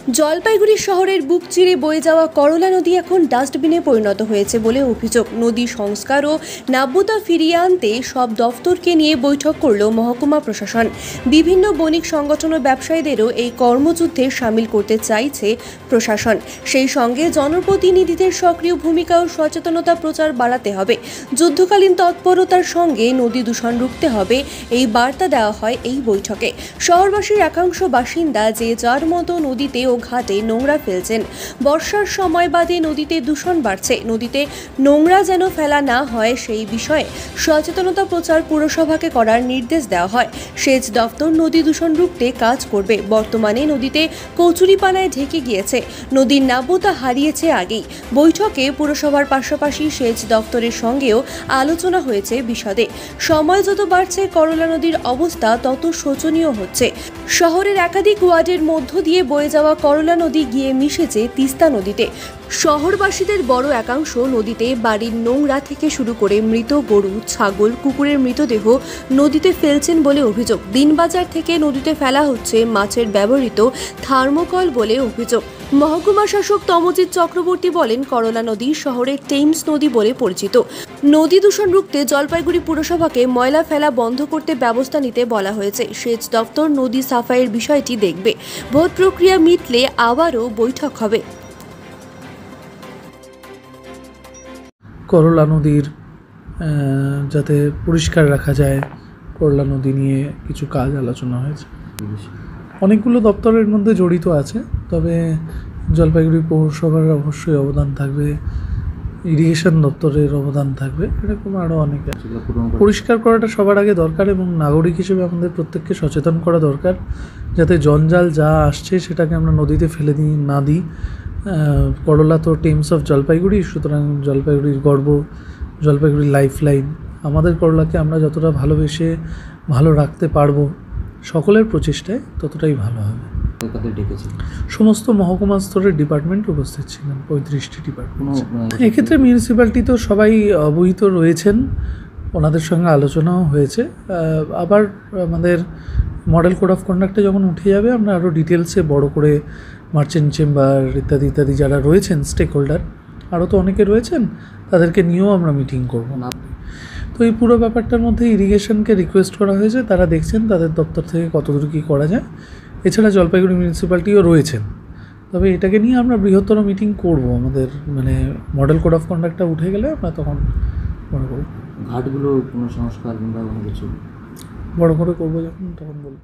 জলপাইগুড়ি শহরের বুক চিরে বয়ে যাওয়া করলা নদী এখন ডাস্টবিনে পরিণত হয়েছে বলে অভিযোগ। নদী সংস্কার ও নাব্যতা ফিরিয়ে আনতে সব দফতরকে নিয়ে বৈঠক করল মহকুমা প্রশাসন। বিভিন্ন বণিক সংগঠন ও ব্যবসায়ীদেরও এই কর্মযুদ্ধে সামিল করতে চাইছে প্রশাসন। সেই সঙ্গে জনপ্রতিনিধিদের সক্রিয় ভূমিকা ও সচেতনতা প্রচার বাড়াতে হবে। যুদ্ধকালীন তৎপরতার সঙ্গে নদী দূষণ রুখতে হবে, এই বার্তা দেওয়া হয় এই বৈঠকে। শহরবাসীর একাংশ বাসিন্দা যে যার মতো নদীতে ও ঘাটে নোংরা ফেলছেন। বর্ষার সময় বাদে নদীতে দূষণ বাড়ছে। নদীতে নোংরা যেন ফেলা না হয় সেই বিষয়ে সচেতনতা প্রচার পুরসভাকে করার নির্দেশ দেওয়া হয়। সেচ দফতর নদী দূষণ রুখতে কাজ করবে। বর্তমানে নদীতে কচুরিপানায় ঢেকে গিয়েছে, নদীর নাব্যতা হারিয়েছে আগেই। বৈঠকে পুরসভার পাশাপাশি সেচ দফতরের সঙ্গেও আলোচনা হয়েছে বিশদে। সময় যত বাড়ছে করলা নদীর অবস্থা তত শোচনীয় হচ্ছে। শহরের একাধিক ওয়ার্ডের মধ্য দিয়ে বয়ে যাওয়া করলা নদী গিয়ে মিশেছে তিস্তা নদীতে। শহরবাসীদের বড় একাংশ নদীতে বাড়ির নোংরা থেকে শুরু করে মৃত গরু, ছাগল, কুকুরের মৃতদেহ নদীতে ফেলছেন বলে অভিযোগ। দিনবাজার থেকে নদীতে ফেলা হচ্ছে মাছের ব্যবহৃত থার্মোকল বলে অভিযোগ। মহকুমা শাসক তমজিৎ চক্রবর্তী বলেন, করলা নদী শহরের টেমস নদী বলে পরিচিত। নদী দূষণ রুখতে জলপাইগুড়ি পুরসভাকে ময়লা ফেলা বন্ধ করতে ব্যবস্থা নিতে বলা হয়েছে। সেচ দফতর নদী সাফাইয়ের বিষয়টি দেখবে। ভোট প্রক্রিয়া মিটলে আবারও বৈঠক হবে। করলা নদীর যাতে পরিষ্কার রাখা যায়, করলা নদী নিয়ে কিছু কাজ আলোচনা হয়েছে। অনেকগুলো দপ্তরের মধ্যে জড়িত আছে, তবে জলপাইগুড়ি পৌরসভার অবশ্যই অবদান থাকবে, ইরিগেশন দপ্তরের অবদান থাকবে, এরকম আরও অনেকে আছে। পরিষ্কার করাটা সবার আগে দরকার এবং নাগরিক হিসেবে আমাদের প্রত্যেককে সচেতন করা দরকার, যাতে জঞ্জাল যা আসছে সেটাকে আমরা নদীতে ফেলে না দিই। করলা তো টেমস অফ জলপাইগুড়ি, সুতরাং জলপাইগুড়ির গর্ব, জলপাইগুড়ির লাইফ লাইন। আমাদের করলাকে আমরা যতটা ভালোবেসে ভালো রাখতে পারবো, সকলের প্রচেষ্টায় ততটাই ভালো হবে। সমস্ত মহকুমা স্তরের ডিপার্টমেন্ট উপস্থিত ছিলেন, 35টি ডিপার্টমেন্ট। এক্ষেত্রে মিউনিসিপ্যালিটি তো সবাই অবহিত রয়েছেন, ওনাদের সঙ্গে আলোচনাও হয়েছে। আবার আমাদের মডেল কোড অফ কন্ডাক্টে যখন উঠে যাবে, আমরা আরও ডিটেলসে বড় করে মার্চেন্ট চেম্বার ইত্যাদি ইত্যাদি যারা রয়েছেন স্টেক হোল্ডার, আরও তো অনেকে রয়েছেন, তাদেরকে নিয়েও আমরা মিটিং করব। তো এই পুরো ব্যাপারটার মধ্যে ইরিগেশনকে রিকোয়েস্ট করা হয়েছে, তারা দেখছেন তাদের দপ্তর থেকে কতদূর কী করা যায়। এছাড়া জলপাইগুড়ি মিউনিসিপ্যালিটিও রয়েছেন, তবে এটাকে নিয়ে আমরা বৃহত্তর মিটিং করব। আমাদের মডেল কোড অফ কন্ডাক্টটা উঠে গেলে আমরা তখন বড় করব, ঘাটগুলো কোনো সংস্কার কিংবা কোনো কিছু বড় করে করবো যখন, তখন বলব।